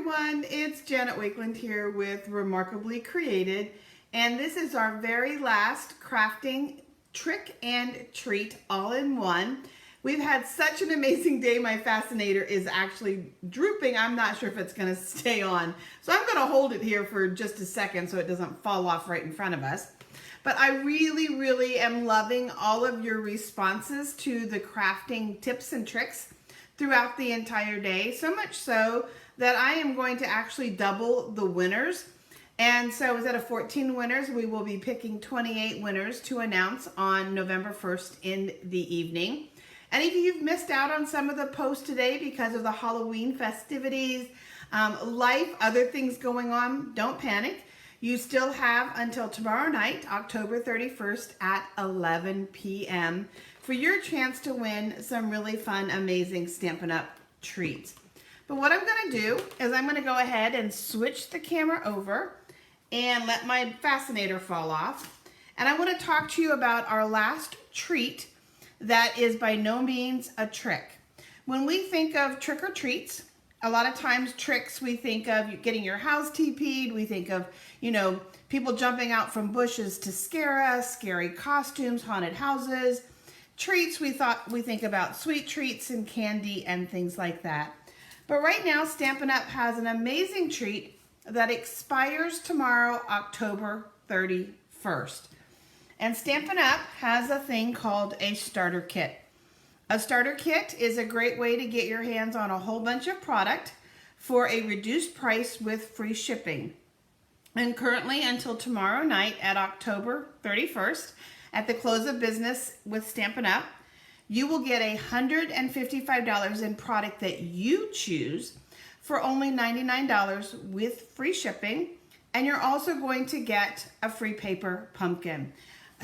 everyone, it's Janet Wakeland here with Remarkably Created, and this is our very last crafting trick and treat all in one. We've had such an amazing day. My fascinator is actually drooping. I'm not sure if it's going to stay on, so I'm going to hold it here for just a second so it doesn't fall off right in front of us. But I really am loving all of your responses to the crafting tips and tricks throughout the entire day, so much so that I am going to actually double the winners. And so instead of 14 winners, we will be picking 28 winners to announce on November 1st in the evening. And if you've missed out on some of the posts today because of the Halloween festivities, life, other things going on, don't panic. You still have until tomorrow night, October 31st at 11 p.m. for your chance to win some really fun, amazing Stampin' Up! Treats. But what I'm going to do is I'm going to go ahead and switch the camera over and let my fascinator fall off. And I want to talk to you about our last treat that is by no means a trick. When we think of trick or treats, a lot of times tricks, we think of getting your house TP'd, we think of, you know, people jumping out from bushes to scare us, scary costumes, haunted houses. Treats, we think about sweet treats and candy and things like that. But right now, Stampin' Up! Has an amazing treat that expires tomorrow, October 31st. And Stampin' Up! Has a thing called a starter kit. A starter kit is a great way to get your hands on a whole bunch of product for a reduced price with free shipping. And currently until tomorrow night at October 31st, at the close of business with Stampin' Up!, you will get $155 in product that you choose for only $99 with free shipping. And you're also going to get a free paper pumpkin.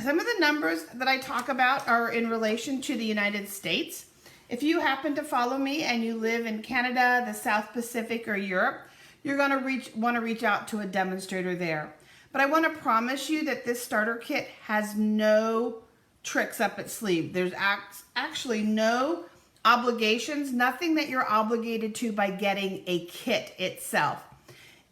Some of the numbers that I talk about are in relation to the United States. If you happen to follow me and you live in Canada, the South Pacific, or Europe, you're going to want to reach out to a demonstrator there. But I want to promise you that this starter kit has no tricks up its sleeve. There's actually no obligations, nothing that you're obligated to by getting a kit itself.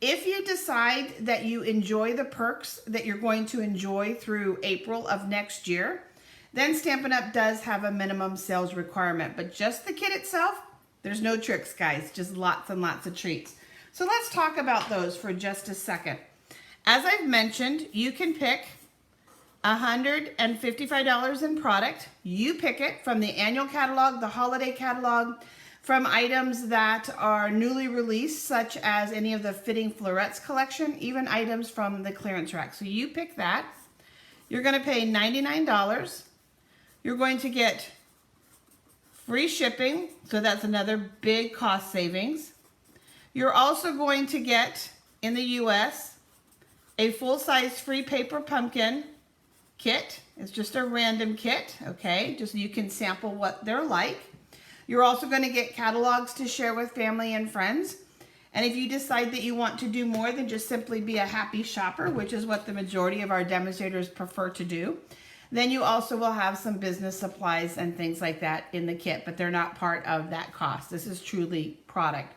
If you decide that you enjoy the perks that you're going to enjoy through April of next year, then Stampin' Up! Does have a minimum sales requirement. But just the kit itself, there's no tricks, guys. Just lots and lots of treats. So let's talk about those for just a second. As I've mentioned, you can pick $155 in product. You pick it from the annual catalog, the holiday catalog, from items that are newly released, such as any of the Fitting Florets collection, even items from the clearance rack. So you pick that. You're going to pay $99. You're going to get free shipping, so that's another big cost savings. You're also going to get, in the US, a full-size free paper pumpkin kit. It's just a random kit, okay? Just so you can sample what they're like. You're also going to get catalogs to share with family and friends. And if you decide that you want to do more than just simply be a happy shopper, which is what the majority of our demonstrators prefer to do, then you also will have some business supplies and things like that in the kit, but they're not part of that cost. This is truly product.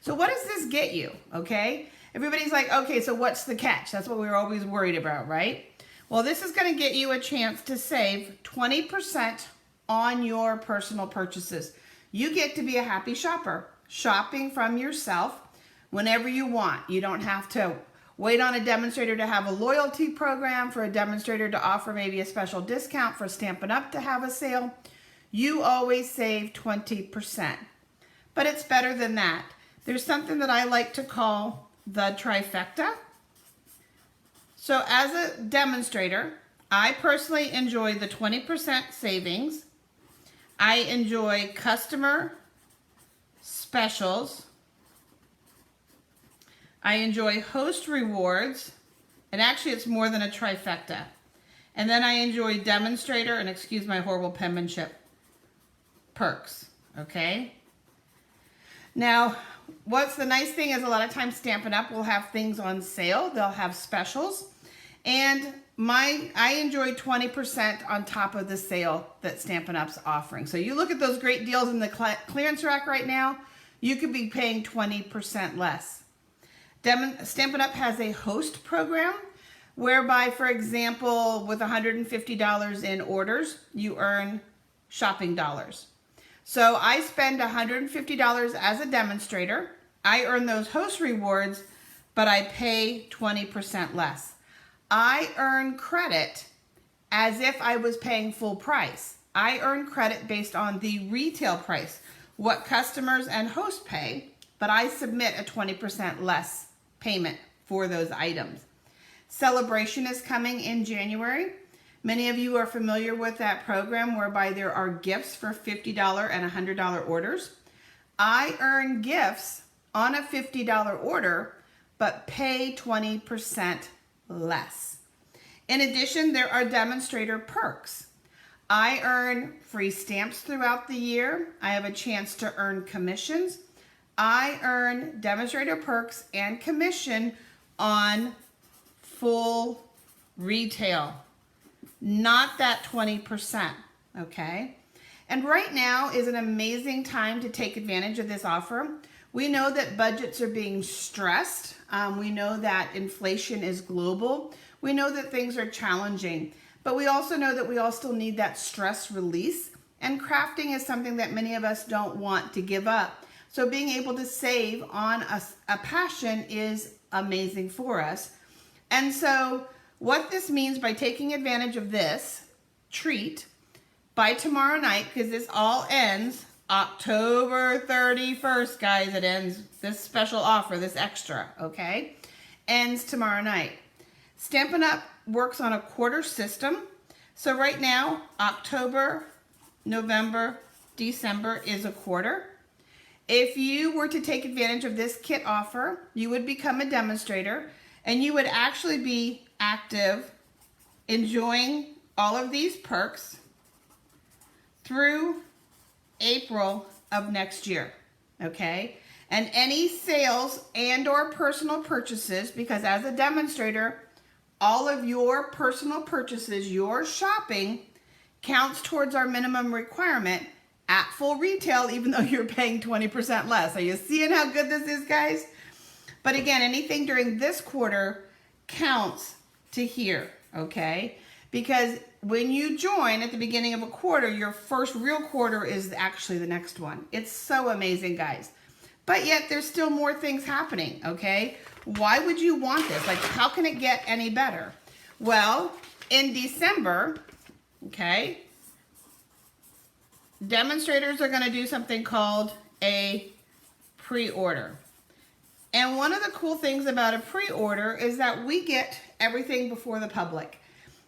So what does this get you, okay? Everybody's like, okay, so what's the catch? That's what we're always worried about, right? Well, this is going to get you a chance to save 20% on your personal purchases. You get to be a happy shopper, shopping from yourself whenever you want. You don't have to wait on a demonstrator to have a loyalty program, for a demonstrator to offer maybe a special discount, for Stampin' Up! To have a sale. You always save 20%. But it's better than that. There's something that I like to call the trifecta. So as a demonstrator, I personally enjoy the 20% savings. I enjoy customer specials. I enjoy host rewards. And actually it's more than a trifecta. And then I enjoy demonstrator, and excuse my horrible penmanship, perks, okay? Now, what's the nice thing is a lot of times Stampin' Up! Will have things on sale. They'll have specials. And I enjoy 20% on top of the sale that Stampin' Up's offering. So you look at those great deals in the clearance rack right now, you could be paying 20% less. Stampin' Up! Has a host program whereby, for example, with $150 in orders, you earn shopping dollars. So I spend $150 as a demonstrator. I earn those host rewards, but I pay 20% less. I earn credit as if I was paying full price. I earn credit based on the retail price, what customers and hosts pay, but I submit a 20% less payment for those items. Celebration is coming in January. Many of you are familiar with that program whereby there are gifts for $50 and $100 orders. I earn gifts on a $50 order, but pay 20% less. In addition, there are demonstrator perks. I earn free stamps throughout the year. I have a chance to earn commissions. I earn demonstrator perks and commission on full retail, not that 20%, okay? And right now is an amazing time to take advantage of this offer. We know that budgets are being stressed. We know that inflation is global. We know that things are challenging, but we also know that we all still need that stress release, and crafting is something that many of us don't want to give up. So being able to save on a passion is amazing for us. And so what this means by taking advantage of this treat by tomorrow night, because this all ends October 31st, guys, it ends, this special offer, this extra, okay, ends tomorrow night. Stampin' Up! Works on a quarter system. So right now, October, November, December is a quarter. If you were to take advantage of this kit offer, you would become a demonstrator and you would actually be active, enjoying all of these perks through April of next year, okay? And any sales and or personal purchases, because as a demonstrator, all of your personal purchases, your shopping, counts towards our minimum requirement at full retail, even though you're paying 20% less. Are you seeing how good this is, guys? But again, anything during this quarter counts to here, okay? Because when you join at the beginning of a quarter, your first real quarter is actually the next one. It's so amazing, guys. But yet there's still more things happening, okay? Why would you want this? Like, how can it get any better? Well, in December, okay, demonstrators are going to do something called a pre-order. And one of the cool things about a pre-order is that we get everything before the public.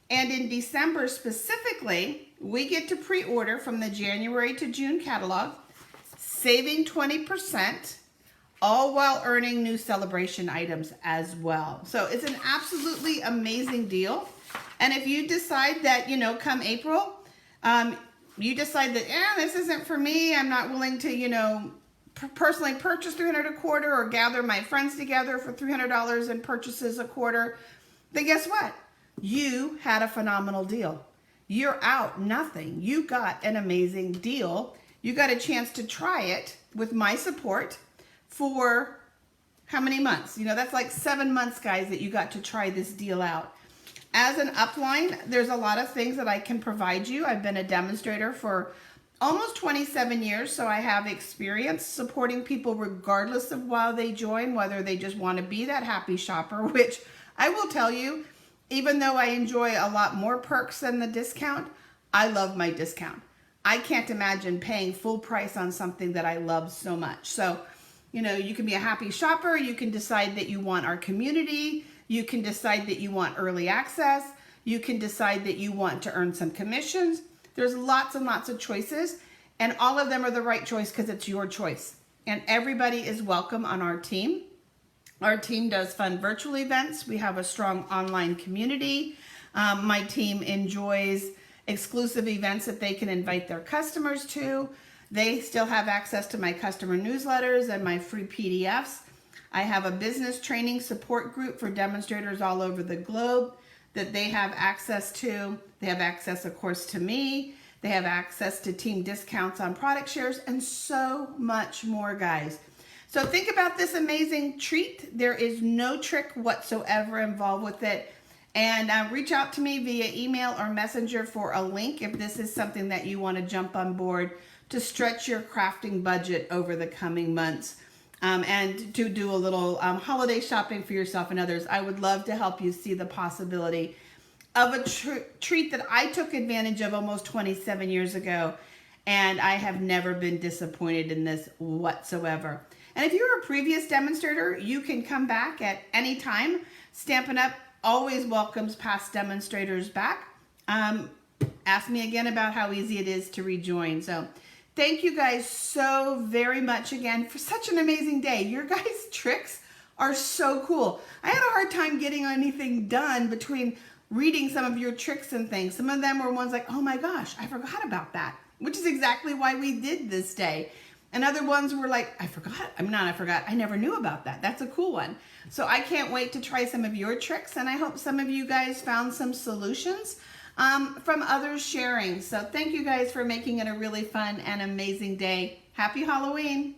And in December specifically, we get to pre-order from the January to June catalog, saving 20%, all while earning new celebration items as well. So it's an absolutely amazing deal. And if you decide that, you know, come April, you decide that, this isn't for me, I'm not willing to, you know, personally purchase $300 a quarter or gather my friends together for $300 in purchases a quarter, then guess what? You had a phenomenal deal. You're out nothing. You got an amazing deal. You got a chance to try it with my support for how many months? You know, that's like 7 months, guys, that you got to try this deal out. As an upline, there's a lot of things that I can provide you. I've been a demonstrator for almost 27 years, so I have experience supporting people regardless of why they join, whether they just want to be that happy shopper, which I will tell you, even though I enjoy a lot more perks than the discount, I love my discount. I can't imagine paying full price on something that I love so much. So, you know, you can be a happy shopper. You can decide that you want our community. You can decide that you want early access. You can decide that you want to earn some commissions. There's lots and lots of choices, and all of them are the right choice because it's your choice. And everybody is welcome on our team. Our team does fun virtual events. We have a strong online community. My team enjoys exclusive events that they can invite their customers to. They still have access to my customer newsletters and my free PDFs. I have a business training support group for demonstrators all over the globe that they have access to. They have access, of course, to me. They have access to team discounts on product shares and so much more, guys. So think about this amazing treat. There is no trick whatsoever involved with it. And reach out to me via email or messenger for a link if this is something that you want to jump on board to stretch your crafting budget over the coming months. And to do a little holiday shopping for yourself and others. I would love to help you see the possibility of a treat that I took advantage of almost 27 years ago, and I have never been disappointed in this whatsoever. And if you're a previous demonstrator, you can come back at any time. Stampin' Up! Always welcomes past demonstrators back. Ask me again about how easy it is to rejoin. So thank you guys so very much again for such an amazing day. Your guys' tricks are so cool. I had a hard time getting anything done between reading some of your tricks and things. Some of them were ones like, oh my gosh, I forgot about that, which is exactly why we did this day. And other ones were like, I never knew about that. That's a cool one. So I can't wait to try some of your tricks, and I hope some of you guys found some solutions from others sharing. So thank you guys for making it a really fun and amazing day. Happy Halloween.